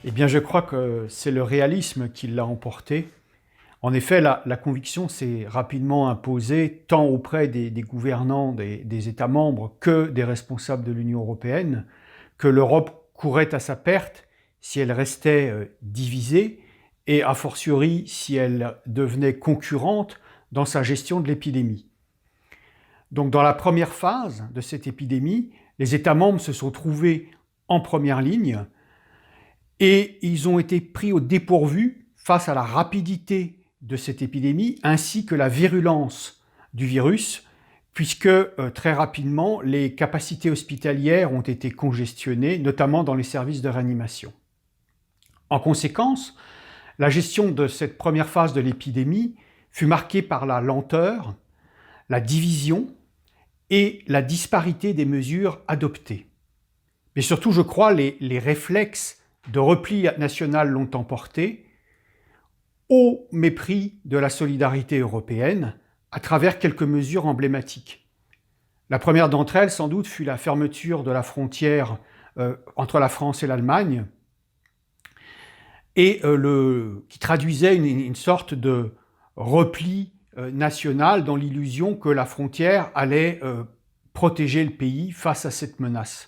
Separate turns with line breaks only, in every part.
Eh bien, je crois que c'est le réalisme qui l'a emporté. En effet, la conviction s'est rapidement imposée tant auprès des gouvernants des États membres que des responsables de l'Union européenne, que l'Europe courait à sa perte si elle restait divisée et a fortiori si elle devenait concurrente dans sa gestion de l'épidémie. Donc dans la première phase de cette épidémie, les États membres se sont trouvés en première ligne et ils ont été pris au dépourvu face à la rapidité de cette épidémie ainsi que la virulence du virus, puisque très rapidement les capacités hospitalières ont été congestionnées, notamment dans les services de réanimation. En conséquence, la gestion de cette première phase de l'épidémie fut marquée par la lenteur, la division et la disparité des mesures adoptées. Mais surtout, je crois, les réflexes de repli national l'ont emporté au mépris de la solidarité européenne à travers quelques mesures emblématiques. La première d'entre elles, sans doute, fut la fermeture de la frontière entre la France et l'Allemagne, et qui traduisait une sorte de repli national dans l'illusion que la frontière allait protéger le pays face à cette menace.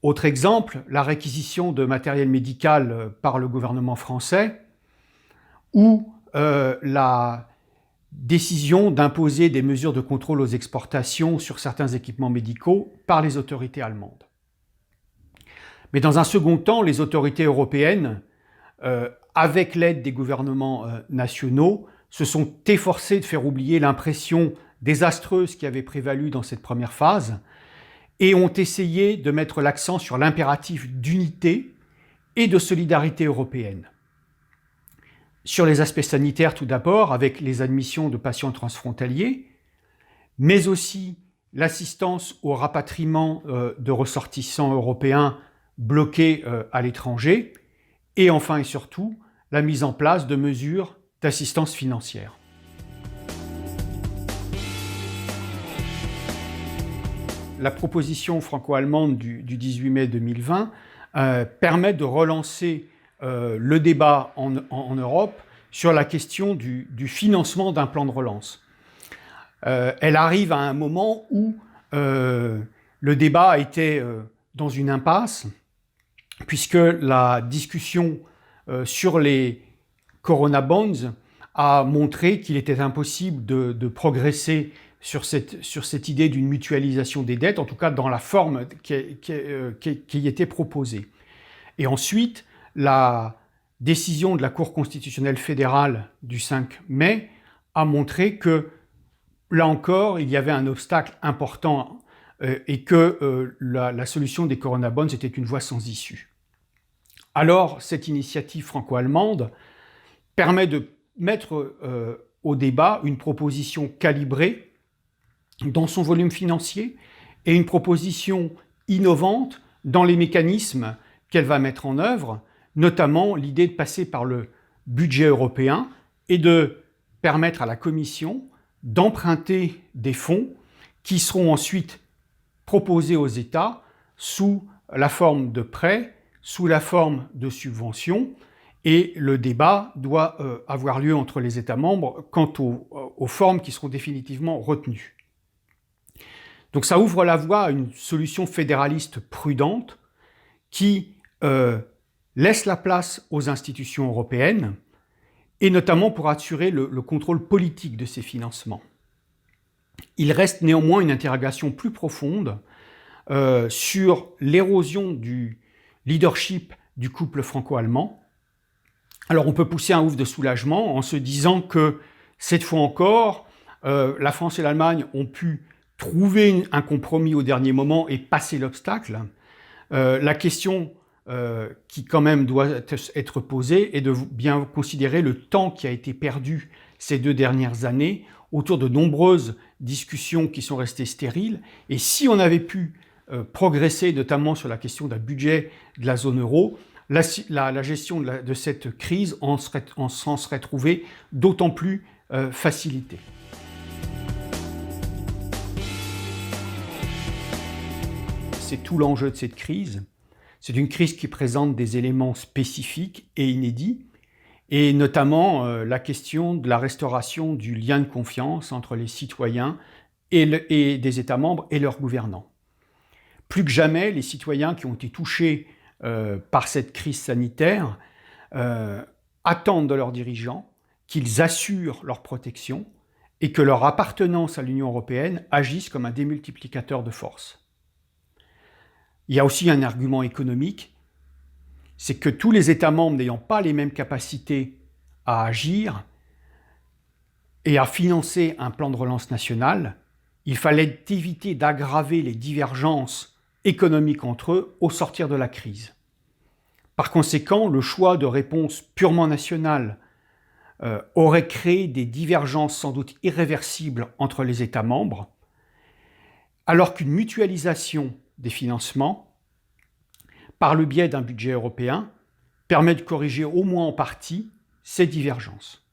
Autre exemple, la réquisition de matériel médical par le gouvernement français, ou la décision d'imposer des mesures de contrôle aux exportations sur certains équipements médicaux par les autorités allemandes. Mais dans un second temps, les autorités européennes, avec l'aide des gouvernements nationaux, se sont efforcées de faire oublier l'impression désastreuse qui avait prévalu dans cette première phase et ont essayé de mettre l'accent sur l'impératif d'unité et de solidarité européenne. Sur les aspects sanitaires tout d'abord, avec les admissions de patients transfrontaliers, mais aussi l'assistance au rapatriement de ressortissants européens bloqués à l'étranger, et enfin et surtout, la mise en place de mesures d'assistance financière. La proposition franco-allemande du 18 mai 2020 permet de relancer le débat en Europe sur la question du financement d'un plan de relance. Elle arrive à un moment où le débat était dans une impasse, puisque la discussion sur les Corona Bonds a montré qu'il était impossible de progresser sur cette idée d'une mutualisation des dettes, en tout cas dans la forme qui était proposée. Et ensuite, la décision de la Cour constitutionnelle fédérale du 5 mai a montré que, là encore, il y avait un obstacle important et que la solution des Corona Bonds était une voie sans issue. Alors, cette initiative franco-allemande permet de mettre au débat une proposition calibrée dans son volume financier et une proposition innovante dans les mécanismes qu'elle va mettre en œuvre, notamment l'idée de passer par le budget européen et de permettre à la Commission d'emprunter des fonds qui seront ensuite proposés aux États sous la forme de prêts, sous la forme de subventions, et le débat doit avoir lieu entre les États membres quant aux formes qui seront définitivement retenues. Donc ça ouvre la voie à une solution fédéraliste prudente qui laisse la place aux institutions européennes, et notamment pour assurer le contrôle politique de ces financements. Il reste néanmoins une interrogation plus profonde sur l'érosion du leadership du couple franco-allemand. Alors on peut pousser un ouf de soulagement en se disant que cette fois encore, la France et l'Allemagne ont pu trouver un compromis au dernier moment et passer l'obstacle. La question qui quand même doit être posée est de bien considérer le temps qui a été perdu ces 2 dernières années autour de nombreuses discussions qui sont restées stériles. Et si on avait pu progresser notamment sur la question d'un budget de la zone euro, la gestion de cette crise s'en serait trouvée d'autant plus facilitée. C'est tout l'enjeu de cette crise, C'est une crise qui présente des éléments spécifiques et inédits, et notamment la question de la restauration du lien de confiance entre les citoyens et des États membres et leurs gouvernants. Plus que jamais, les citoyens qui ont été touchés par cette crise sanitaire attendent de leurs dirigeants qu'ils assurent leur protection et que leur appartenance à l'Union européenne agisse comme un démultiplicateur de force. Il y a aussi un argument économique, c'est que tous les États membres n'ayant pas les mêmes capacités à agir et à financer un plan de relance national, il fallait éviter d'aggraver les divergences économiques entre eux au sortir de la crise. Par conséquent, le choix de réponses purement nationales aurait créé des divergences sans doute irréversibles entre les États membres, alors qu'une mutualisation des financements, par le biais d'un budget européen, permet de corriger au moins en partie ces divergences.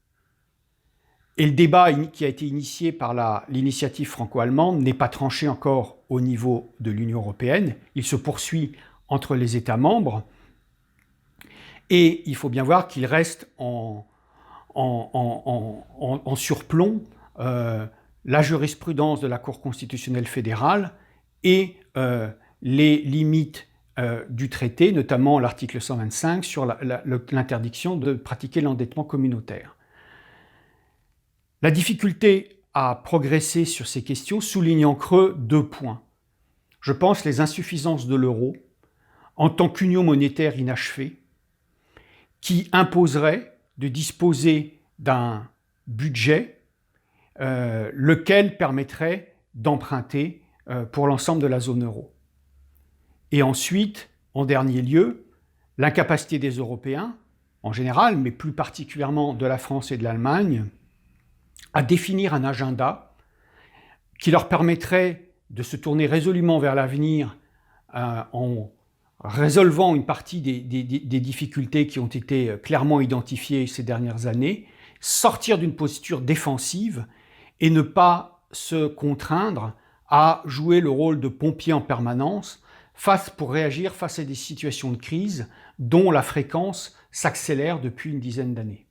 Et le débat qui a été initié par l'initiative franco-allemande n'est pas tranché encore au niveau de l'Union européenne, il se poursuit entre les États membres, et il faut bien voir qu'il reste en surplomb la jurisprudence de la Cour constitutionnelle fédérale et les limites du traité, notamment l'article 125 sur l'interdiction de pratiquer l'endettement communautaire. La difficulté à progresser sur ces questions souligne en creux 2 points. Je pense les insuffisances de l'euro en tant qu'union monétaire inachevée qui imposerait de disposer d'un budget lequel permettrait d'emprunter pour l'ensemble de la zone euro. Et ensuite, en dernier lieu, l'incapacité des Européens, en général, mais plus particulièrement de la France et de l'Allemagne, à définir un agenda qui leur permettrait de se tourner résolument vers l'avenir en résolvant une partie des difficultés qui ont été clairement identifiées ces dernières années, sortir d'une posture défensive et ne pas se contraindre à jouer le rôle de pompier en permanence pour réagir face à des situations de crise dont la fréquence s'accélère depuis une dizaine d'années.